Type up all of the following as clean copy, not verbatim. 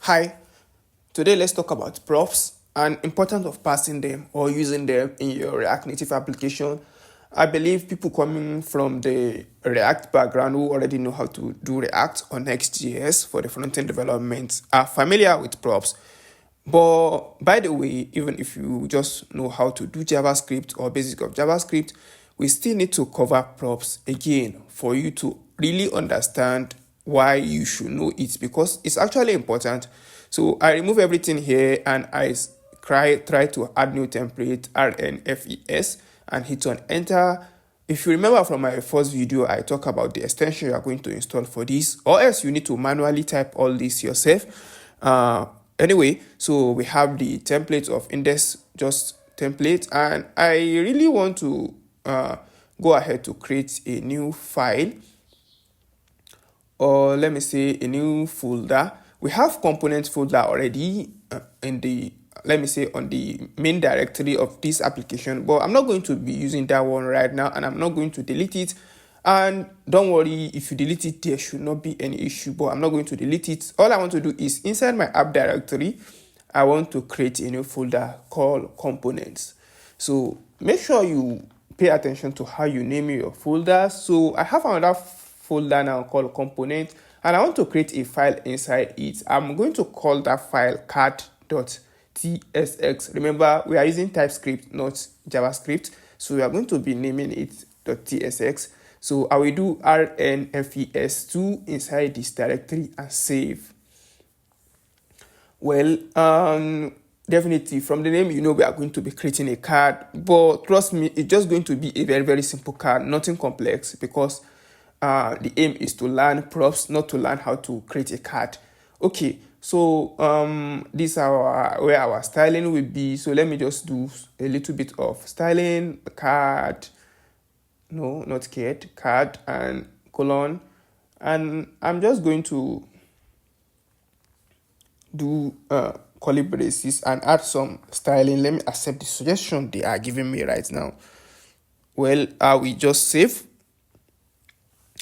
Hi, today let's talk about props and importance of passing them or using them in your React Native application. I believe people coming from the React background who already know how to do React or Next.js for the front-end development are familiar with props. But by the way, even if you just know how to do JavaScript or basic of JavaScript, we still need to cover props again for you to really understand why you should know it, because it's actually important. So I remove everything here and I try to add new template RNFES and hit on enter. If you remember from my first video, I talk about the extension you are going to install for this, or else you need to manually type all this yourself. Anyway, so we have the template of index just template, and I really want to go ahead to create a new file, or let me say a new folder. We have component folder already in the, let me say, on the main directory of this application, but I'm not going to be using that one right now, and I'm not going to delete it. And don't worry, if you delete it, there should not be any issue, but I'm not going to delete it. All I want to do is inside my app directory, I want to create a new folder called components. So make sure you pay attention to how you name your folder. So I have another folder now called component, and I want to create a file inside it. I'm going to call that file card.tsx. Remember, we are using TypeScript, not JavaScript, so we are going to be naming it .tsx. So I will do rnfes2 inside this directory and save. Well, definitely from the name, we are going to be creating a card, but trust me, it's just going to be a very, very simple card, nothing complex, because the aim is to learn props, not to learn how to create a card. Okay, so this is where our styling will be. So let me just do a little bit of styling, card, no, not card and colon, and I'm just going to do curly braces and add some styling. Let me accept the suggestion they are giving me right now. Well, I will just save,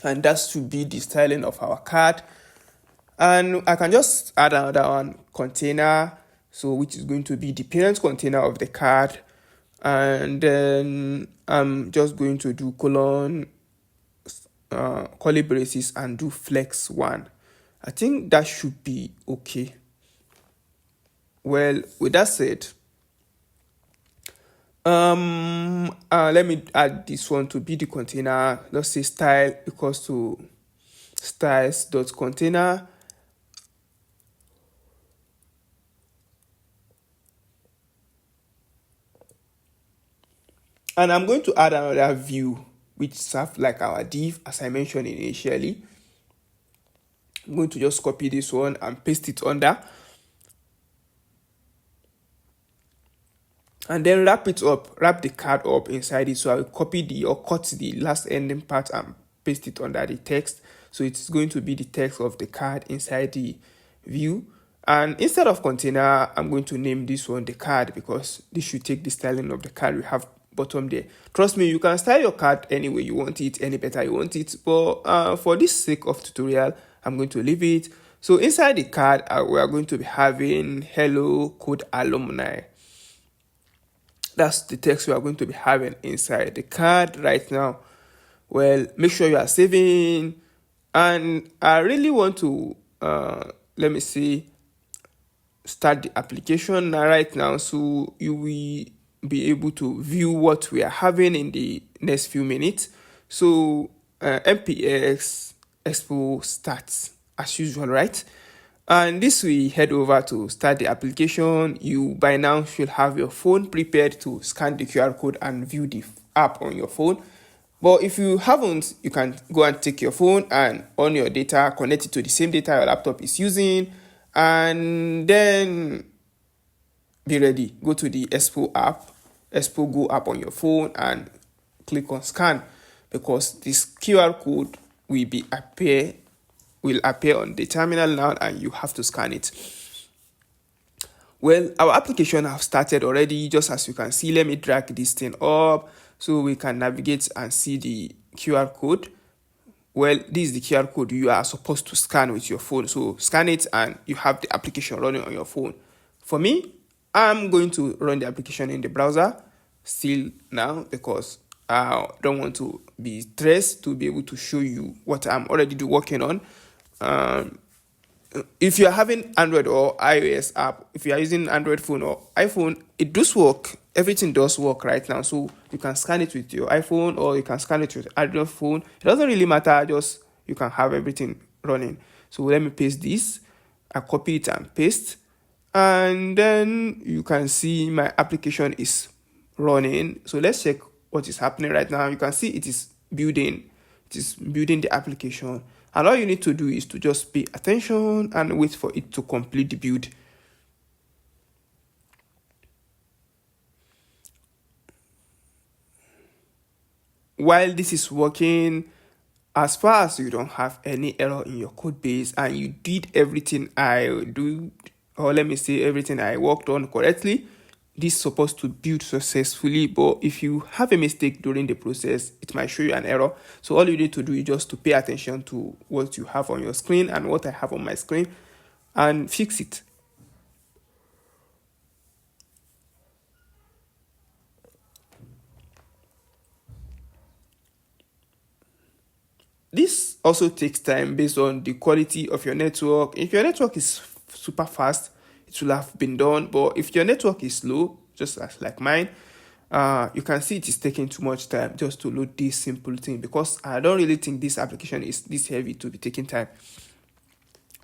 and that should be the styling of our card. And I can just add another one, container, so which is going to be the parent container of the card. And then I'm just going to do colon, curly braces, and do flex 1. I think that should be okay. Well, with that said, let me add this one to be the container. Let's say style equals to styles.container. And I'm going to add another view which serves like our div, as I mentioned initially. I'm going to just copy this one and paste it under, and then wrap the card up inside it. So I will copy or cut the last ending part and paste it under the text. So it's going to be the text of the card inside the view. And instead of container, I'm going to name this one the card, because this should take the styling of the card we have bottom there. Trust me, you can style your card any way you want it, any better you want it, but for this sake of tutorial, I'm going to leave it. So inside the card, we are going to be having hello code alumni. That's the text we are going to be having inside the card right now. Well, make sure you are saving, and I really want to let me see, start the application right now, so you will be able to view what we are having in the next few minutes. So npx expo starts as usual, right? And this will head over to start the application. You by now should have your phone prepared to scan the QR code and view the app on your phone. But if you haven't, you can go and take your phone and on your data, connect it to the same data your laptop is using, and then be ready. Go to the Expo Go app on your phone and click on scan, because this QR code will appear on the terminal now, and you have to scan it. Well, our application have started already, just as you can see. Let me drag this thing up so we can navigate and see the QR code. well, this is the QR code you are supposed to scan with your phone. So scan it and you have the application running on your phone. For me, I'm going to run the application in the browser still now because I don't want to be stressed to be able to show you what I'm already working on. Um, if you're having Android or iOS app, if you are using Android phone or iPhone, it does work. Everything does work right now. So you can scan it with your iPhone or you can scan it with Android phone. It doesn't really matter. Just you can have everything running. So let me paste this. I copy it and paste. And then you can see my application is running. So let's check what is happening right now. You can see it is building. It is building the application. And all you need to do is to just pay attention and wait for it to complete the build. While this is working, as far as you don't have any error in your code base and you did everything I do, or let me say everything I worked on correctly, this is supposed to build successfully. But if you have a mistake during the process, it might show you an error. So all you need to do is just to pay attention to what you have on your screen and what I have on my screen and fix it. This also takes time based on the quality of your network. If your network is super fast, it will have been done. But if your network is slow, just as like mine, you can see it is taking too much time just to load this simple thing, because I don't really think this application is this heavy to be taking time.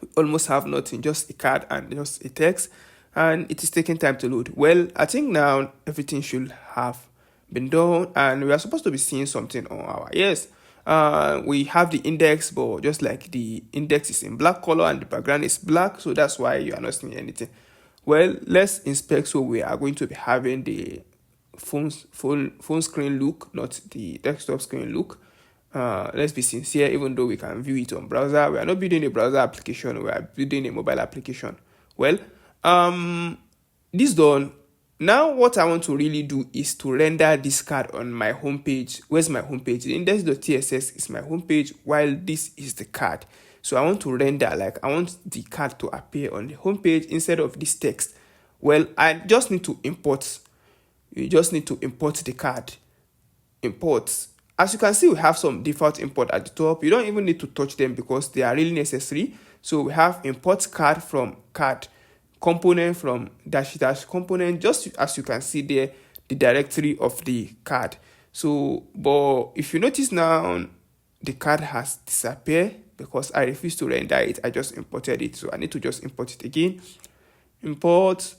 We almost have nothing, just a card and just a text, and it is taking time to load. Well, I think now everything should have been done and we are supposed to be seeing something on our yes. We have the index, but just like the index is in black color and the background is black, so that's why you are not seeing anything. Well, let's inspect. So we are going to be having the phone screen look, not the desktop screen look. Let's be sincere, even though we can view it on browser, we are not building a browser application, we are building a mobile application. Well, this done. Now what I want to really do is to render this card on my homepage. Where's my homepage? The index.tss is my homepage, while this is the card. So I want to render, like I want the card to appear on the homepage instead of this text. Well, I just need to import. You just need to import the card. Import. As you can see, we have some default import at the top. You don't even need to touch them because they are really necessary. So we have import card from card, component from dash component, just as you can see there, the directory of the card. So, but if you notice now, the card has disappeared because I refuse to render it. I just imported it, so I need to just import it again. Import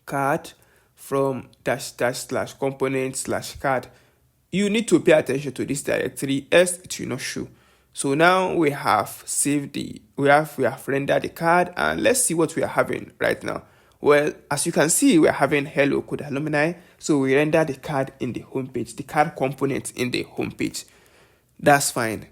card from dash slash component slash card. You need to pay attention to this directory, else it will not show. So now we have saved we have rendered the card, and let's see what we are having right now. Well, as you can see, we are having hello code alumni. So we render the card in the homepage, the card component in the homepage. That's fine.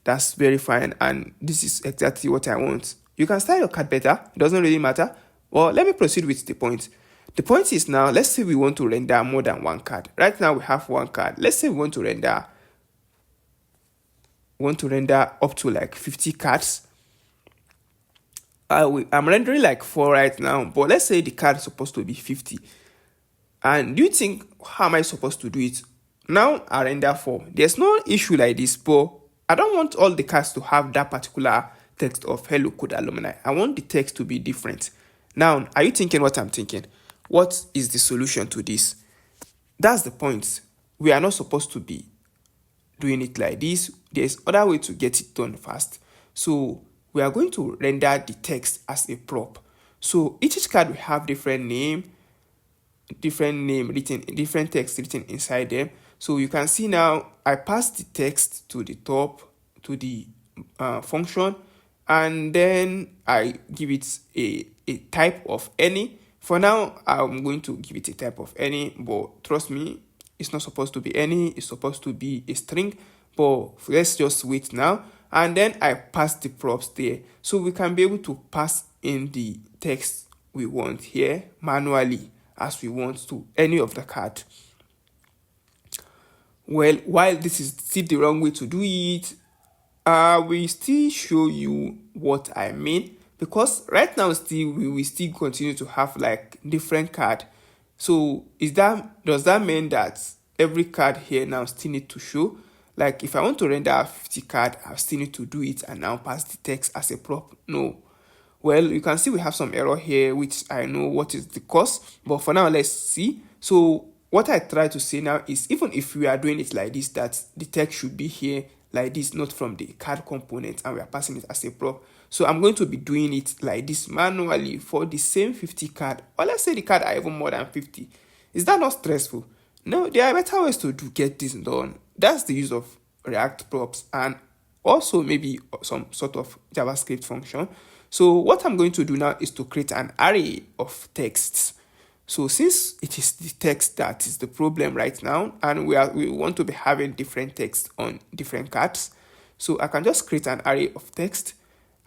That's very fine. And this is exactly what I want. You can style your card better. It doesn't really matter. Well, let me proceed with the point. The point is now, let's say we want to render more than one card. Right now we have one card. Let's say we want to render up to like 50 cards. I'm rendering like 4 right now, but let's say the card is supposed to be 50. And do you think, how am I supposed to do it? Now I render 4. There's no issue like this, but I don't want all the cards to have that particular text of hello code alumni. I want the text to be different. Now, are you thinking what I'm thinking? What is the solution to this? That's the point. We are not supposed to be doing it like this. There's other way to get it done fast. So we are going to render the text as a prop. So each card will have different name written, different text written inside them. So you can see now I pass the text to the top, to the function, and then I give it a type of any. For now, I'm going to give it a type of any, but trust me, it's not supposed to be any, it's supposed to be a string. But let's just wait now. And then I pass the props there. So we can be able to pass in the text we want here manually as we want to any of the card. Well, while this is still the wrong way to do it, I will still show you what I mean, because right now still we will still continue to have like different card. So does that mean that every card here now still need to show? Like if I want to render a 50 card, I still need to do it and now pass the text as a prop? No. Well, you can see we have some error here, which I know what is the cause, but for now, let's see. So what I try to say now is, even if we are doing it like this, that the text should be here like this, not from the card component, and we are passing it as a prop. So I'm going to be doing it like this manually for the same 50 card, or let's say the card are even more than 50. Is that not stressful? No, there are better ways to get this done. That's the use of React props and also maybe some sort of JavaScript function. So what I'm going to do now is to create an array of texts. So since it is the text that is the problem right now, and we want to be having different text on different cards, so I can just create an array of text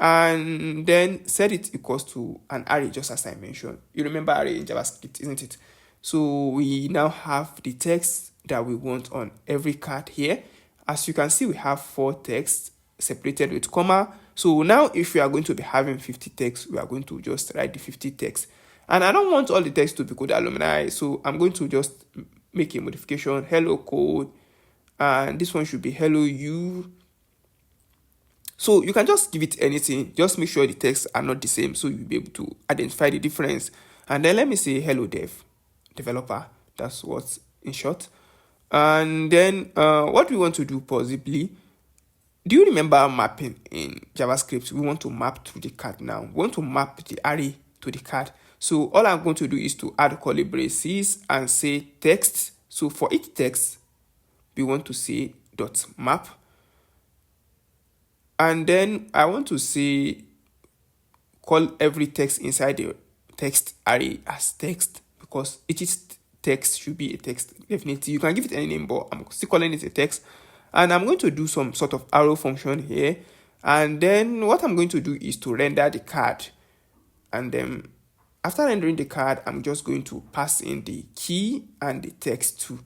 and then set it equals to an array, just as I mentioned. You remember array in JavaScript, isn't it? So we now have the text that we want on every card here. As you can see, we have 4 texts separated with comma. So now if we are going to be having 50 texts, we are going to just write the 50 text. And I don't want all the text to be code alumni, so I'm going to just make a modification, hello code, and this one should be hello you. So you can just give it anything, just make sure the texts are not the same, so you'll be able to identify the difference. And then let me say hello developer, that's what's in short. And then what we want to do possibly, do you remember mapping in JavaScript? We want to map to the card now. We want to map the array to the card. So all I'm going to do is to add curly braces and say text. So for each text, we want to say dot map. And then I want to say call every text inside the text array as text, because each text should be a text. Definitely, you can give it any name, but I'm still calling it a text. And I'm going to do some sort of arrow function here. And then what I'm going to do is to render the card. And then after rendering the card, I'm just going to pass in the key and the text too.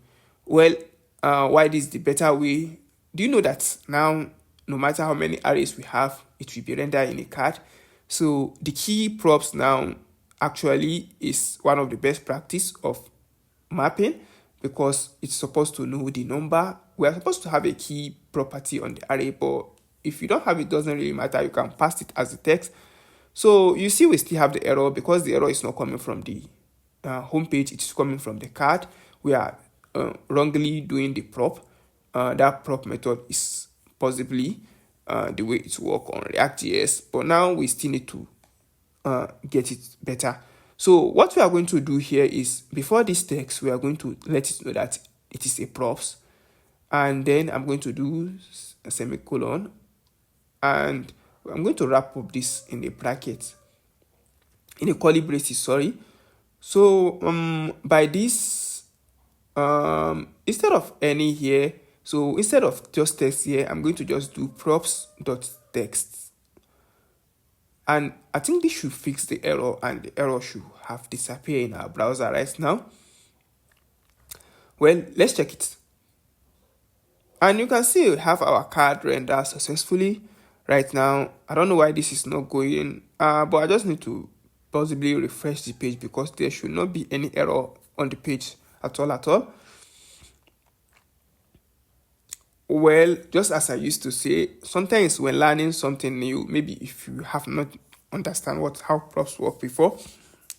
Well, why this is the better way? Do you know that now, no matter how many arrays we have, it will be rendered in a card? So the key props now actually is one of the best practice of mapping, because it's supposed to know the number. We are supposed to have a key property on the array, but if you don't have it, doesn't really matter. You can pass it as a text. So you see we still have the error, because the error is not coming from the home page, it is coming from the card. We are wrongly doing the prop. That prop method is possibly the way it works on React.js, but now we still need to get it better. So what we are going to do here is, before this text, we are going to let it know that it is a props. And then I'm going to do a semicolon. And I'm going to wrap up this in a bracket, in a curly braces, sorry. So by this, instead of any here, so instead of just text here, I'm going to just do props.text. And I think this should fix the error, and the error should have disappeared in our browser right now. Well, let's check it. And you can see we have our card rendered successfully right now. I don't know why this is not going, but I just need to possibly refresh the page, because there should not be any error on the page at all. Well, just as I used to say, sometimes when learning something new, maybe if you have not understand how props work before,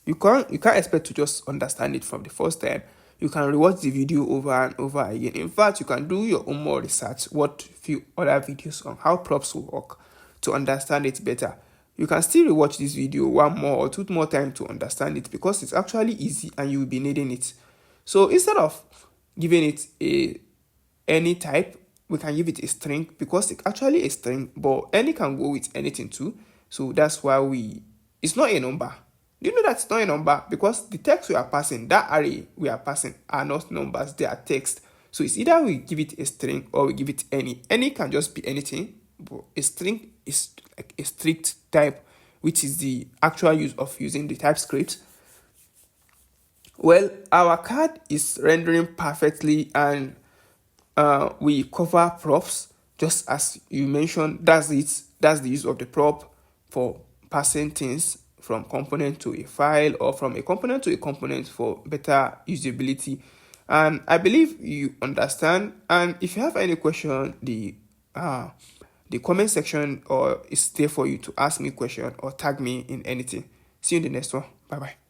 you can't expect to just understand it from the first time. You can rewatch the video over and over again. In fact, you can do your own more research, watch few other videos on how props will work to understand it better. You can still rewatch this video 1 more or 2 more times to understand it, because it's actually easy and you will be needing it. So instead of giving it any type, we can give it a string, because it's actually a string, but any can go with anything too. So that's why it's not a number. Do you know that it's not a number? Because the text we are passing, that array we are passing, are not numbers, they are text. So it's either we give it a string or we give it any. Any can just be anything, but a string is like a strict type, which is the actual use of using the TypeScript. Well, our card is rendering perfectly, and we cover props, just as you mentioned. That's it. That's the use of the prop for passing things from component to a file or from a component to a component for better usability. And I believe you understand. And if you have any question, the comment section or is there for you to ask me question or tag me in anything. See you in the next one. Bye bye.